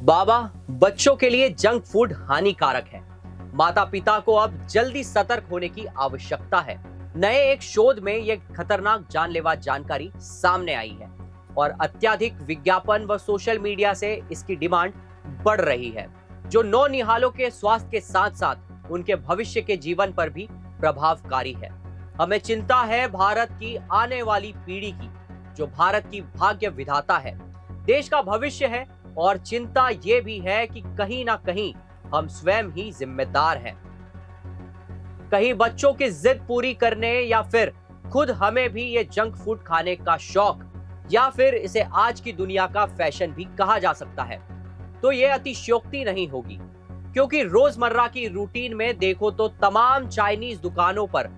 बाबा, बच्चों के लिए जंक फूड हानिकारक है। माता पिता को अब जल्दी सतर्क होने की आवश्यकता है। नए एक शोध में यह खतरनाक जानलेवा जानकारी सामने आई है और अत्यधिक विज्ञापन व सोशल मीडिया से इसकी डिमांड बढ़ रही है, जो नौनिहालों के स्वास्थ्य के साथ साथ उनके भविष्य के जीवन पर भी प्रभावकारी है। हमें चिंता है भारत की आने वाली पीढ़ी की, जो भारत की भाग्य विधाता है, देश का भविष्य है। और चिंता यह भी है कि कहीं ना कहीं हम स्वयं ही जिम्मेदार हैं। कहीं बच्चों की जिद पूरी करने या फिर खुद हमें भी ये जंक फूड खाने का शौक, या फिर इसे आज की दुनिया का फैशन भी कहा जा सकता है, तो ये अतिशयोक्ति नहीं होगी, क्योंकि रोजमर्रा की रूटीन में देखो तो तमाम चाइनीज दुकानों पर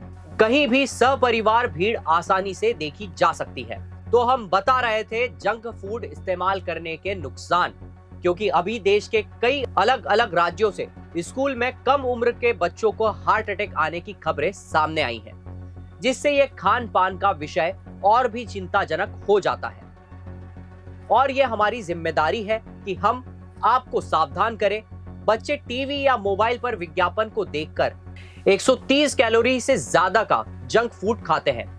कहीं भी सपरिवार भीड़ आसानी से देखी जा सकती है। तो हम बता रहे थे जंक फूड इस्तेमाल करने के नुकसान, क्योंकि अभी देश के कई अलग अलग राज्यों से स्कूल में कम उम्र के बच्चों को हार्ट अटैक आने की खबरें सामने आई हैं, जिससे ये खान पान का विषय और भी चिंताजनक हो जाता है। और ये हमारी जिम्मेदारी है कि हम आपको सावधान करें। बच्चे टीवी या मोबाइल पर विज्ञापन को देखकर 130 कैलोरी से ज्यादा का जंक फूड खाते हैं।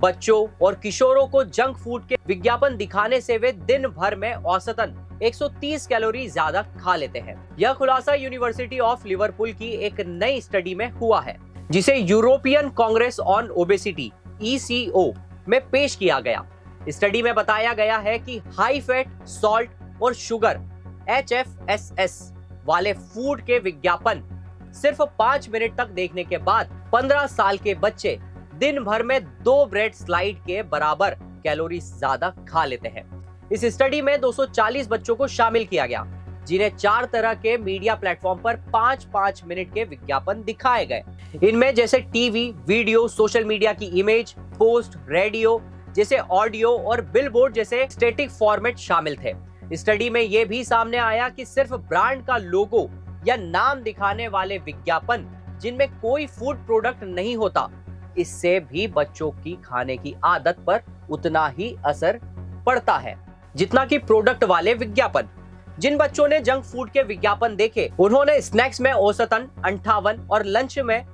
बच्चों और किशोरों को जंक फूड के विज्ञापन दिखाने से वे दिन भर में औसतन 130 कैलोरी ज्यादा खा लेते हैं। यह खुलासा यूनिवर्सिटी ऑफ लिवरपूल की एक नई स्टडी में हुआ है, जिसे European Congress on obesity (ECO) में पेश किया गया। स्टडी में बताया गया है कि हाई फैट, सॉल्ट और शुगर (HFSS) वाले फूड के विज्ञापन सिर्फ 5 मिनट तक देखने के बाद 15 साल के बच्चे दिन भर में 2 ब्रेड स्लाइड के बराबर कैलोरी ज्यादा खा लेते हैं। इस स्टडी में 240 बच्चों को शामिल किया गया, जिन्हें 4 तरह के मीडिया प्लेटफॉर्म पर 5-5 मिनट के विज्ञापन दिखाए गए। इनमें जैसे टीवी, वीडियो, सोशल मीडिया की इमेज, पोस्ट, रेडियो जैसे ऑडियो और बिलबोर्ड जैसे स्टैटिक फॉर्मेट शामिल थे। स्टडी में यह भी सामने आया कि सिर्फ ब्रांड का लोगो या नाम दिखाने वाले विज्ञापन, जिनमें कोई फूड प्रोडक्ट नहीं होता, इससे भी बच्चों की खाने की आदत पर उतना ही असर पड़ता है जितना कि प्रोडक्ट वाले विज्ञापन। जिन बच्चों ने जंक फूड के विज्ञापन देखे, उन्होंने स्नैक्स में औसतन 58 और लंच में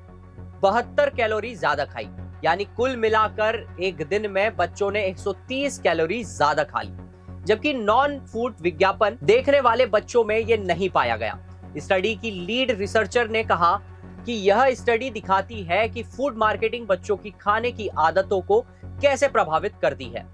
72 कैलोरी ज्यादा खाई, यानी कुल मिलाकर एक दिन में बच्चों ने 130 कैलोरी ज्यादा खा ली। जबकि नॉन फूड विज्ञापन देखने वाले बच्चों में यह नहीं पाया गया। स्टडी की लीड रिसर्चर ने कहा कि यह स्टडी दिखाती है कि फूड मार्केटिंग बच्चों की खाने की आदतों को कैसे प्रभावित करती है।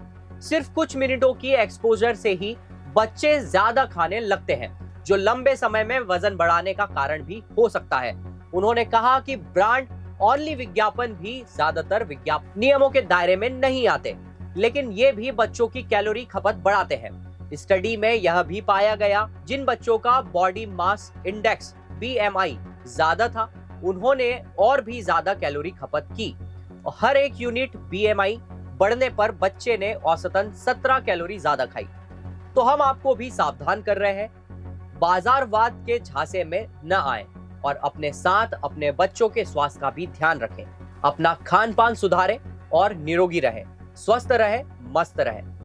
सिर्फ कुछ मिनटों की एक्सपोजर से ही बच्चे ज्यादा खाने लगते हैं, जो लंबे समय में वजन बढ़ाने का कारण भी हो सकता है। उन्होंने कहा कि ब्रांड ओनली विज्ञापन भी ज्यादातर विज्ञापन नियमों के दायरे में नहीं आते, लेकिन ये भी बच्चों की कैलोरी खपत बढ़ाते हैं। स्टडी में यह भी पाया गया, जिन बच्चों का बॉडी मास इंडेक्स (BMI) ज्यादा था, उन्होंने और भी ज्यादा कैलोरी खपत की। और हर एक यूनिट BMI बढ़ने पर बच्चे ने औसतन 17 कैलोरी ज्यादा खाई। तो हम आपको भी सावधान कर रहे हैं, बाजारवाद के झांसे में न आए और अपने साथ अपने बच्चों के स्वास्थ्य का भी ध्यान रखें। अपना खान पान सुधारें और निरोगी रहें, स्वस्थ रहें, मस्त रहें।